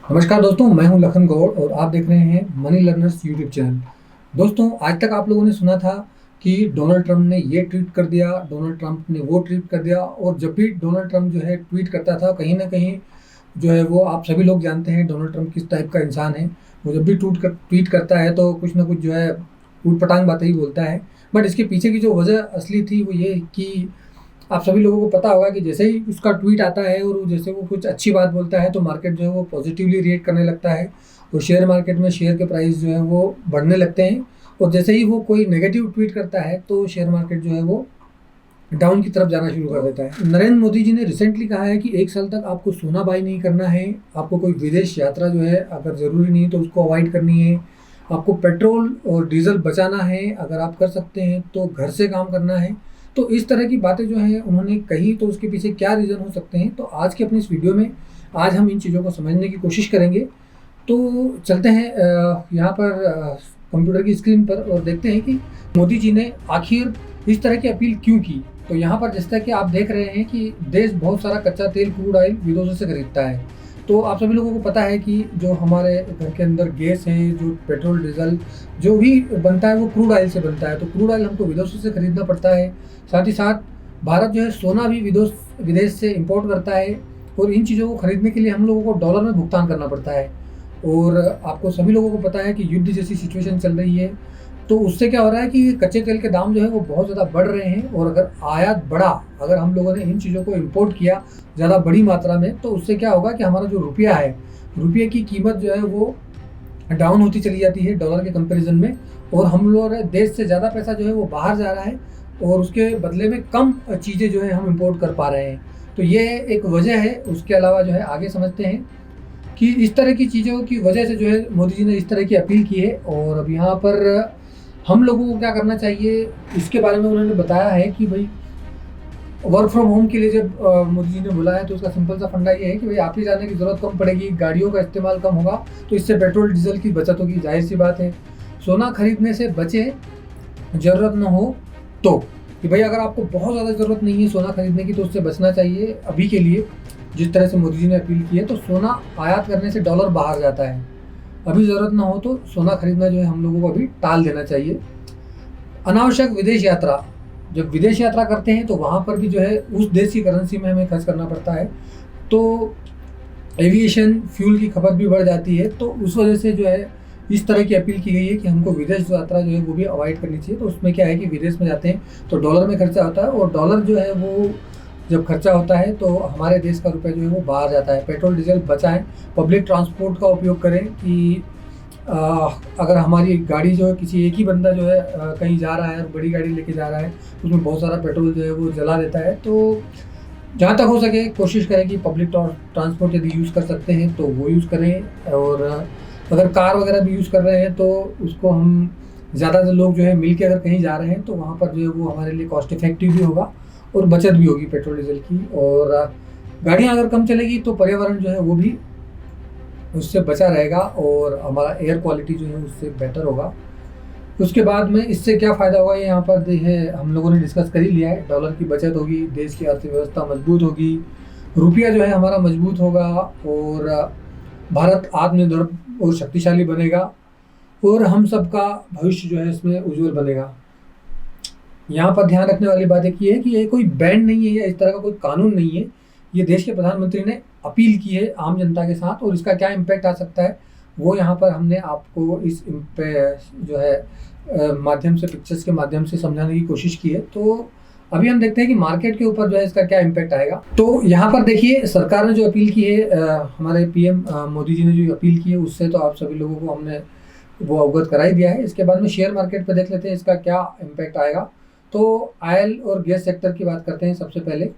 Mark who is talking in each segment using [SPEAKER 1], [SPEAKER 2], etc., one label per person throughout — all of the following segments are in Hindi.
[SPEAKER 1] नमस्कार दोस्तों, मैं हूं लखन गौड़ और आप देख रहे हैं मनी लर्नर्स यूट्यूब चैनल। दोस्तों, आज तक आप लोगों ने सुना था कि डोनाल्ड ट्रंप ने ये ट्वीट कर दिया, डोनाल्ड ट्रंप ने वो ट्वीट कर दिया। और जब भी डोनाल्ड ट्रंप जो है ट्वीट करता था, कहीं ना कहीं जो है वो आप सभी लोग जानते हैं डोनाल्ड ट्रंप किस टाइप का इंसान है। वो जब भी ट्वीट करता है तो कुछ ना कुछ जो है ऊट पटांग बातें ही बोलता है। बट इसके पीछे की जो वजह असली थी वो ये कि आप सभी लोगों को पता होगा कि जैसे ही उसका ट्वीट आता है और जैसे वो कुछ अच्छी बात बोलता है तो मार्केट जो है वो पॉजिटिवली रिएक्ट करने लगता है। और शेयर मार्केट में शेयर के प्राइस जो है वो बढ़ने लगते हैं। और जैसे ही वो कोई नेगेटिव ट्वीट करता है तो शेयर मार्केट जो है वो डाउन की तरफ जाना शुरू कर देता है। नरेंद्र मोदी जी ने रिसेंटली कहा है कि 1 साल तक आपको सोना बाई नहीं करना है, आपको कोई विदेश यात्रा जो है अगर ज़रूरी नहीं तो उसको अवॉइड करनी है, आपको पेट्रोल और डीजल बचाना है, अगर आप कर सकते हैं तो घर से काम करना है। तो इस तरह की बातें जो हैं उन्होंने कही, तो उसके पीछे क्या रीज़न हो सकते हैं, तो आज की अपनी इस वीडियो में आज हम इन चीज़ों को समझने की कोशिश करेंगे। तो चलते हैं यहाँ पर कंप्यूटर की स्क्रीन पर और देखते हैं कि मोदी जी ने आखिर इस तरह की अपील क्यों की। तो यहाँ पर जिस तरह कि आप देख रहे हैं कि देश बहुत सारा कच्चा तेल, क्रूड ऑयल विदेशों से खरीदता है। तो आप सभी लोगों को पता है कि जो हमारे घर के अंदर गैस है, जो पेट्रोल डीजल जो भी बनता है वो क्रूड ऑयल से बनता है। तो क्रूड ऑयल हमको विदेशों से खरीदना पड़ता है। साथ ही साथ भारत जो है सोना भी विदेश से इंपोर्ट करता है। और इन चीज़ों को खरीदने के लिए हम लोगों को डॉलर में भुगतान करना पड़ता है। और आपको सभी लोगों को पता है कि युद्ध जैसी सिचुएशन चल रही है, तो उससे क्या हो रहा है कि कच्चे तेल के दाम जो है वो बहुत ज़्यादा बढ़ रहे हैं। और अगर आयात बढ़ा, अगर हम लोगों ने इन चीज़ों को इंपोर्ट किया ज़्यादा बड़ी मात्रा में, तो उससे क्या होगा कि हमारा जो रुपया है, रुपये की कीमत जो है वो डाउन होती चली जाती है डॉलर के कंपैरिजन में। और हम लोग देश से ज़्यादा पैसा जो है वो बाहर जा रहा है और उसके बदले में कम चीज़ें जो है हम इंपोर्ट कर पा रहे हैं। तो ये एक वजह है। उसके अलावा जो है आगे समझते हैं कि इस तरह की चीज़ों की वजह से जो है मोदी जी ने इस तरह की अपील की है। और अब यहाँ पर हम लोगों को क्या करना चाहिए इसके बारे में उन्होंने बताया है कि भाई वर्क फ्रॉम होम के लिए जब मोदी जी ने बोला है तो उसका सिंपल सा फंडा ये है कि भाई आप ही जाने की ज़रूरत कम पड़ेगी, गाड़ियों का इस्तेमाल कम होगा, तो इससे पेट्रोल डीजल की बचत होगी। जाहिर सी बात है, सोना खरीदने से बचे, ज़रूरत न हो तो। कि भाई अगर आपको बहुत ज़्यादा ज़रूरत नहीं है सोना खरीदने की तो उससे बचना चाहिए अभी के लिए। जिस तरह से मोदी जी ने अपील की है, तो सोना आयात करने से डॉलर बाहर जाता है। अभी ज़रूरत ना हो तो सोना खरीदना जो है हम लोगों को अभी टाल देना चाहिए। अनावश्यक विदेश यात्रा, जब विदेश यात्रा करते हैं तो वहाँ पर भी जो है उस देश की करेंसी में हमें खर्च करना पड़ता है। तो एविएशन फ्यूल की खपत भी बढ़ जाती है। तो उस वजह से जो है इस तरह की अपील की गई है कि हमको विदेश यात्रा जो है वो भी अवॉइड करनी चाहिए। तो उसमें क्या है कि विदेश में जाते हैं तो डॉलर में खर्चा होता है, और डॉलर जो है वो जब खर्चा होता है तो हमारे देश का रुपया जो है वो बाहर जाता है। पेट्रोल डीजल बचाएं, पब्लिक ट्रांसपोर्ट का उपयोग करें। कि अगर हमारी गाड़ी जो है किसी एक ही बंदा जो है कहीं जा रहा है और बड़ी गाड़ी लेके जा रहा है, उसमें बहुत सारा पेट्रोल जो है वो जला देता है। तो जहाँ तक हो सके कोशिश करें कि पब्लिक ट्रांसपोर्ट यदि यूज़ कर सकते हैं तो वो यूज़ करें। और अगर कार वगैरह भी यूज़ कर रहे हैं तो उसको हम ज़्यादा लोग जो है मिल के अगर कहीं जा रहे हैं तो वहाँ पर जो है वो हमारे लिए कॉस्ट इफेक्टिव भी होगा और बचत भी होगी पेट्रोल डीजल की। और गाड़ियाँ अगर कम चलेगी तो पर्यावरण जो है वो भी उससे बचा रहेगा और हमारा एयर क्वालिटी जो है उससे बेटर होगा। उसके बाद में इससे क्या फ़ायदा होगा, ये यहाँ पर है हम लोगों ने डिस्कस कर ही लिया है। डॉलर की बचत होगी, देश की अर्थव्यवस्था मजबूत होगी, रुपया जो है हमारा मजबूत होगा और भारत आत्मनिर्भर और शक्तिशाली बनेगा और हम सबका भविष्य जो है इसमें उज्जवल बनेगा। यहाँ पर ध्यान रखने वाली बात एक ये है कि ये कोई बैन नहीं है या इस तरह का कोई कानून नहीं है। ये देश के प्रधानमंत्री ने अपील की है आम जनता के साथ, और इसका क्या इम्पैक्ट आ सकता है वो यहाँ पर हमने आपको इस जो है माध्यम से, पिक्चर्स के माध्यम से समझाने की कोशिश की है। तो अभी हम देखते हैं कि मार्केट के ऊपर जो है इसका क्या इम्पैक्ट आएगा। तो यहाँ पर देखिए सरकार ने जो अपील की है, हमारे पीएम मोदी जी ने जो अपील की है उससे तो आप सभी लोगों को हमने वो अवगत करा ही दिया है। इसके बाद में शेयर मार्केट पर देख लेते हैं इसका क्या इम्पैक्ट आएगा। तो ऑयल और गैस सेक्टर की बात करते हैं। सबसे पहले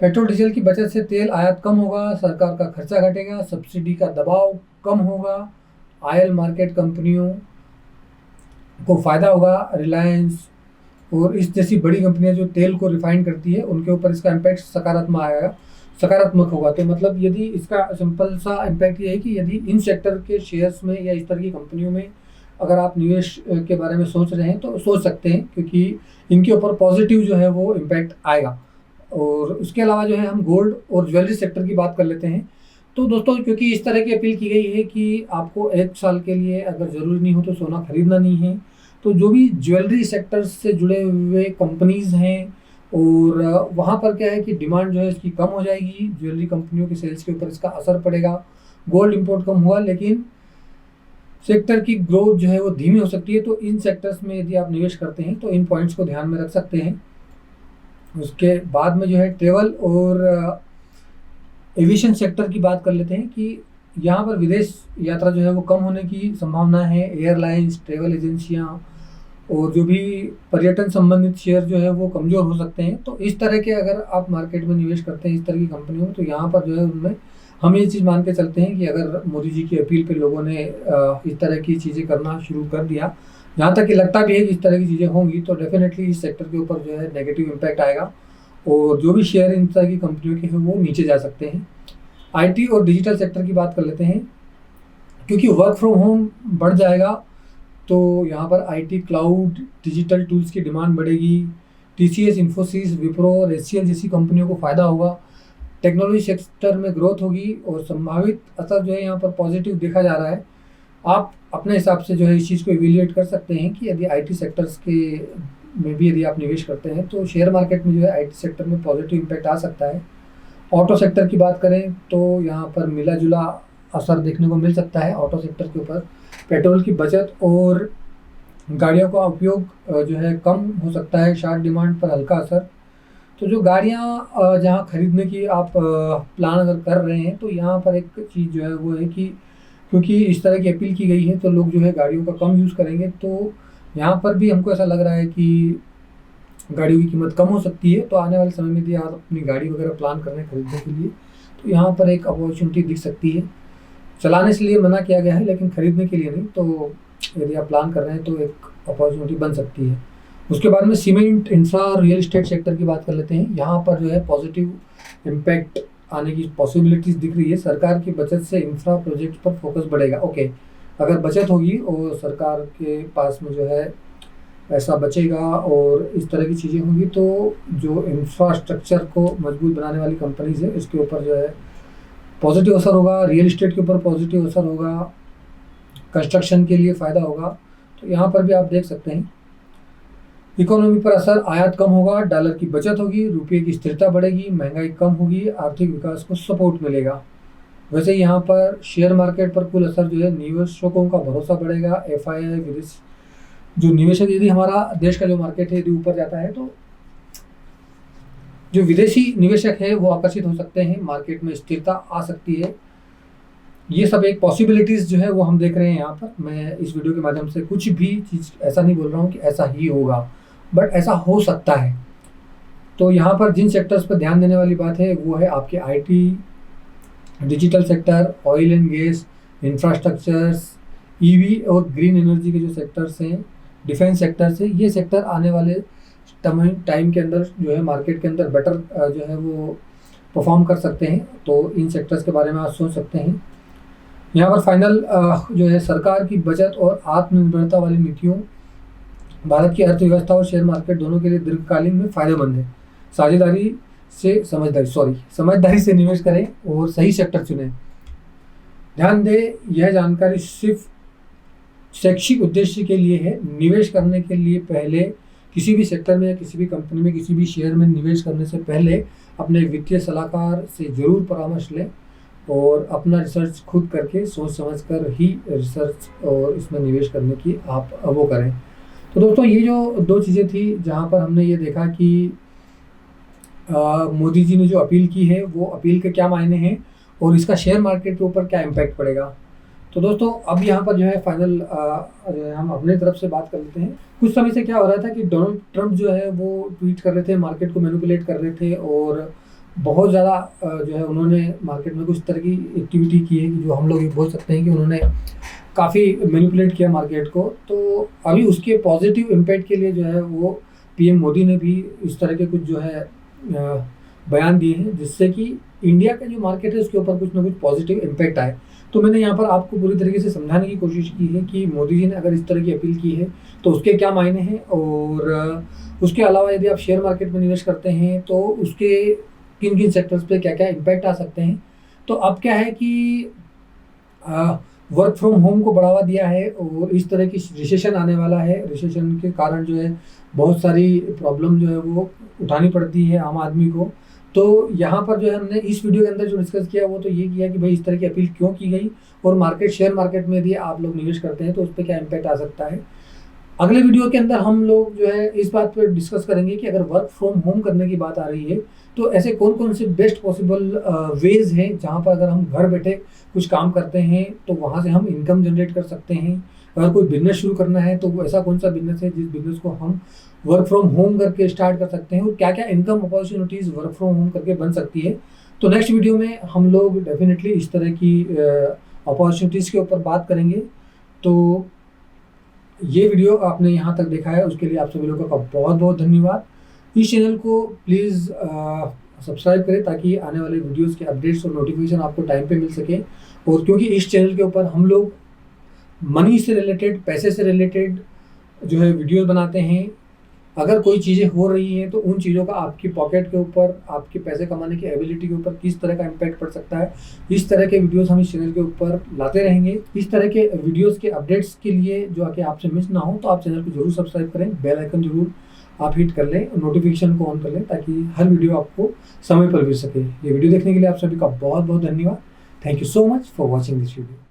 [SPEAKER 1] पेट्रोल डीजल की बचत से तेल आयात कम होगा, सरकार का खर्चा घटेगा, सब्सिडी का दबाव कम होगा, ऑयल मार्केट कंपनियों को फ़ायदा होगा। रिलायंस और इस जैसी बड़ी कंपनियां जो तेल को रिफाइन करती है उनके ऊपर इसका इम्पैक्ट सकारात्मक होगा। तो मतलब यदि इसका सिंपल सा इम्पैक्ट ये है कि यदि इन सेक्टर के शेयर्स में या इस तरह की कंपनियों में अगर आप निवेश के बारे में सोच रहे हैं तो सोच सकते हैं, क्योंकि इनके ऊपर पॉजिटिव जो है वो इम्पैक्ट आएगा। और उसके अलावा जो है हम गोल्ड और ज्वेलरी सेक्टर की बात कर लेते हैं। तो दोस्तों क्योंकि इस तरह की अपील की गई है कि आपको 1 साल के लिए अगर ज़रूरी नहीं हो तो सोना खरीदना नहीं है। तो जो भी ज्वेलरी सेक्टर से जुड़े हुए कंपनीज़ हैं और वहाँ पर क्या है कि डिमांड जो है इसकी कम हो जाएगी, ज्वेलरी कंपनियों के सेल्स के ऊपर इसका असर पड़ेगा। गोल्ड इंपोर्ट कम हुआ लेकिन सेक्टर की ग्रोथ जो है वो धीमी हो सकती है। तो इन सेक्टर्स में यदि आप निवेश करते हैं तो इन पॉइंट्स को ध्यान में रख सकते हैं। उसके बाद में जो है ट्रेवल और एविएशन सेक्टर की बात कर लेते हैं कि यहाँ पर विदेश यात्रा जो है वो कम होने की संभावना है। एयरलाइंस, ट्रैवल एजेंसियाँ और जो भी पर्यटन संबंधित शेयर जो है वो कमज़ोर हो सकते हैं। तो इस तरह के अगर आप मार्केट में निवेश करते हैं इस तरह की कंपनियों में, तो यहाँ पर जो है उनमें हम ये चीज़ मान के चलते हैं कि अगर मोदी जी की अपील पे लोगों ने इस तरह की चीज़ें करना शुरू कर दिया, जहाँ तक कि लगता भी है कि इस तरह की चीज़ें होंगी, तो डेफिनेटली इस सेक्टर के ऊपर जो है नेगेटिव इम्पैक्ट आएगा और जो भी शेयर इन तरह की कंपनियों के हैं वो नीचे जा सकते हैं। आईटी और डिजिटल सेक्टर की बात कर लेते हैं। क्योंकि वर्क फ्रॉम होम बढ़ जाएगा तो यहाँ पर आईटी, क्लाउड, डिजिटल टूल्स की डिमांड बढ़ेगी। टीसीएस, इन्फोसिस, विप्रो और एचसीएल जैसी कंपनियों को फ़ायदा होगा। टेक्नोलॉजी सेक्टर में ग्रोथ होगी और संभावित असर जो है यहाँ पर पॉजिटिव देखा जा रहा है। आप अपने हिसाब से जो है इस चीज़ को इवेल्युएट कर सकते हैं कि यदि आईटी सेक्टर्स के में भी यदि आप निवेश करते हैं तो शेयर मार्केट में जो है आईटी सेक्टर में पॉजिटिव इम्पैक्ट आ सकता है। ऑटो सेक्टर की बात करें तो यहाँ पर मिला जुला असर देखने को मिल सकता है ऑटो सेक्टर के ऊपर। पेट्रोल की बचत और गाड़ियों का उपयोग जो है कम हो सकता है, शार्ट डिमांड पर हल्का असर। तो जो गाड़ियाँ जहाँ खरीदने की आप प्लान अगर कर रहे हैं तो यहाँ पर एक चीज़ जो है वो है कि क्योंकि इस तरह की अपील की गई है तो लोग जो है गाड़ियों का कम यूज़ करेंगे। तो यहाँ पर भी हमको ऐसा लग रहा है कि गाड़ियों की कीमत कम हो सकती है। तो आने वाले समय में यदि आप अपनी गाड़ी वगैरह प्लान कर रहे हैं खरीदने के लिए तो यहाँ पर एक अपॉर्चुनिटी दिख सकती है। चलाने के लिए मना किया गया है लेकिन खरीदने के लिए नहीं। तो यदि आप प्लान कर रहे हैं तो एक अपॉर्चुनिटी बन सकती है। उसके बाद में cement, infra, real estate sector की बात कर लेते हैं। यहाँ पर जो है पॉजिटिव इम्पैक्ट आने की पॉसिबिलिटीज़ दिख रही है। सरकार की बचत से इंफ्रा प्रोजेक्ट पर फोकस बढ़ेगा। ओके, अगर बचत होगी और सरकार के पास में जो है पैसा बचेगा और इस तरह की चीज़ें होंगी तो जो इंफ्रास्ट्रक्चर को मजबूत बनाने वाली कंपनीज है इसके ऊपर जो है पॉजिटिव असर होगा। रियल एस्टेट के ऊपर पॉजिटिव असर होगा, कंस्ट्रक्शन के लिए फ़ायदा होगा। तो यहाँ पर भी आप देख सकते हैं इकोनॉमी पर असर, आयात कम होगा, डॉलर की बचत होगी, रुपये की स्थिरता बढ़ेगी, महंगाई कम होगी, आर्थिक विकास को सपोर्ट मिलेगा। वैसे यहाँ पर शेयर मार्केट पर कुल असर जो है निवेशकों का भरोसा बढ़ेगा। एफआईआई विदेश जो निवेशक, यदि हमारा देश का जो मार्केट है यदि ऊपर जाता है तो जो विदेशी निवेशक है वो आकर्षित हो सकते हैं, मार्केट में स्थिरता आ सकती है। ये सब एक पॉसिबिलिटीज़ जो है वो हम देख रहे हैं यहाँ पर। मैं इस वीडियो के माध्यम से कुछ भी चीज़ ऐसा नहीं बोल रहा हूँ कि ऐसा ही होगा, बट ऐसा हो सकता है। तो यहाँ पर जिन सेक्टर्स पर ध्यान देने वाली बात है वो है आपके IT, digital sector, oil and gas, infrastructures, EV और ग्रीन एनर्जी के जो सेक्टर्स हैं, डिफेंस सेक्टर्स है, ये सेक्टर आने वाले टाइम के अंदर जो है मार्केट के अंदर बेटर जो है वो परफॉर्म कर सकते हैं। तो इन सेक्टर्स के बारे में आप सोच सकते हैं। यहाँ पर फाइनल जो है सरकार की बचत और आत्मनिर्भरता वाली नीतियों भारत की अर्थव्यवस्था और शेयर मार्केट दोनों के लिए दीर्घकालीन में फायदेमंद है। समझदारी से निवेश करें और सही सेक्टर चुनें। ध्यान दें, यह जानकारी सिर्फ शैक्षिक उद्देश्य के लिए है। निवेश करने के लिए पहले किसी भी सेक्टर में या किसी भी कंपनी में किसी भी शेयर में निवेश करने से पहले अपने वित्तीय सलाहकार से ज़रूर परामर्श लें और अपना रिसर्च खुद करके सोच समझ कर ही रिसर्च और इसमें निवेश करने की आप वो करें। तो दोस्तों ये जो दो चीज़ें थी जहाँ पर हमने ये देखा कि मोदी जी ने जो अपील की है वो अपील के क्या मायने हैं और इसका शेयर मार्केट के ऊपर क्या इम्पैक्ट पड़ेगा। तो दोस्तों अब यहाँ पर जो है फाइनल जो है हम अपने तरफ से बात कर लेते हैं। कुछ समय से क्या हो रहा था कि डोनाल्ड ट्रंप जो है वो ट्वीट कर रहे थे, मार्केट को मैनिपुलेट कर रहे थे और बहुत ज़्यादा जो है उन्होंने मार्केट में कुछ तरह की एक्टिविटी की है कि जो हम लोग ये बोल सकते हैं कि उन्होंने काफ़ी मैनिपुलेट किया मार्केट को। तो अभी उसके पॉजिटिव इम्पैक्ट के लिए जो है वो पीएम मोदी ने भी इस तरह के कुछ जो है बयान दिए हैं जिससे कि इंडिया का जो मार्केट है उसके ऊपर कुछ ना कुछ पॉजिटिव इम्पैक्ट आए। तो मैंने यहाँ पर आपको पूरी तरीके से समझाने की कोशिश की है कि मोदी जी ने अगर इस तरह की अपील की है तो उसके क्या मायने हैं और उसके अलावा यदि आप शेयर मार्केट में निवेश करते हैं तो उसके किन किन सेक्टर्स पे क्या क्या इम्पैक्ट आ सकते हैं। तो अब क्या है कि वर्क फ्रॉम होम को बढ़ावा दिया है और इस तरह की रिसेशन आने वाला है। रिसेशन के कारण जो है बहुत सारी प्रॉब्लम जो है वो उठानी पड़ती है आम आदमी को। तो यहाँ पर जो है हमने इस वीडियो के अंदर जो डिस्कस किया वो तो ये किया कि भाई इस तरह की अपील क्यों की गई और मार्केट शेयर मार्केट में यदि आप लोग निवेश करते हैं तो उस पर क्या इम्पैक्ट आ सकता है। अगले वीडियो के अंदर हम लोग जो है इस बात पर डिस्कस करेंगे कि अगर वर्क फ्रॉम होम करने की बात आ रही है तो ऐसे कौन कौन से बेस्ट पॉसिबल वेज हैं जहाँ पर अगर हम घर बैठे कुछ काम करते हैं तो वहाँ से हम इनकम जनरेट कर सकते हैं। अगर कोई बिजनेस शुरू करना है तो वो ऐसा कौन सा बिजनेस है जिस बिजनेस को हम वर्क फ्रॉम होम करके स्टार्ट कर सकते हैं और क्या क्या income opportunities work from home करके बन सकती है। तो नेक्स्ट वीडियो में हम लोग डेफिनेटली इस तरह की अपॉर्चुनिटीज़ के ऊपर बात करेंगे। तो ये वीडियो आपने यहाँ तक देखा है उसके लिए आप सभी लोगों का बहुत बहुत धन्यवाद। इस चैनल को प्लीज़ सब्सक्राइब करें ताकि आने वाले वीडियोस के अपडेट्स और नोटिफिकेशन आपको टाइम पे मिल सके। और क्योंकि इस चैनल के ऊपर हम लोग मनी से रिलेटेड, पैसे से रिलेटेड जो है वीडियोस बनाते हैं। अगर कोई चीज़ें हो रही हैं तो उन चीज़ों का आपकी पॉकेट के ऊपर, आपके पैसे कमाने की एबिलिटी के ऊपर किस तरह का इम्पैक्ट पड़ सकता है, इस तरह के वीडियोस हम इस चैनल के ऊपर लाते रहेंगे। इस तरह के वीडियोस के अपडेट्स के लिए जो आके आपसे मिस ना हो तो आप चैनल को जरूर सब्सक्राइब करें, बेल आइकन जरूर आप हिट कर लें, नोटिफिकेशन को ऑन कर लें ताकि हर वीडियो आपको समय पर मिल सके। ये वीडियो देखने के लिए आप सभी का बहुत बहुत धन्यवाद। Thank you so much for watching this video.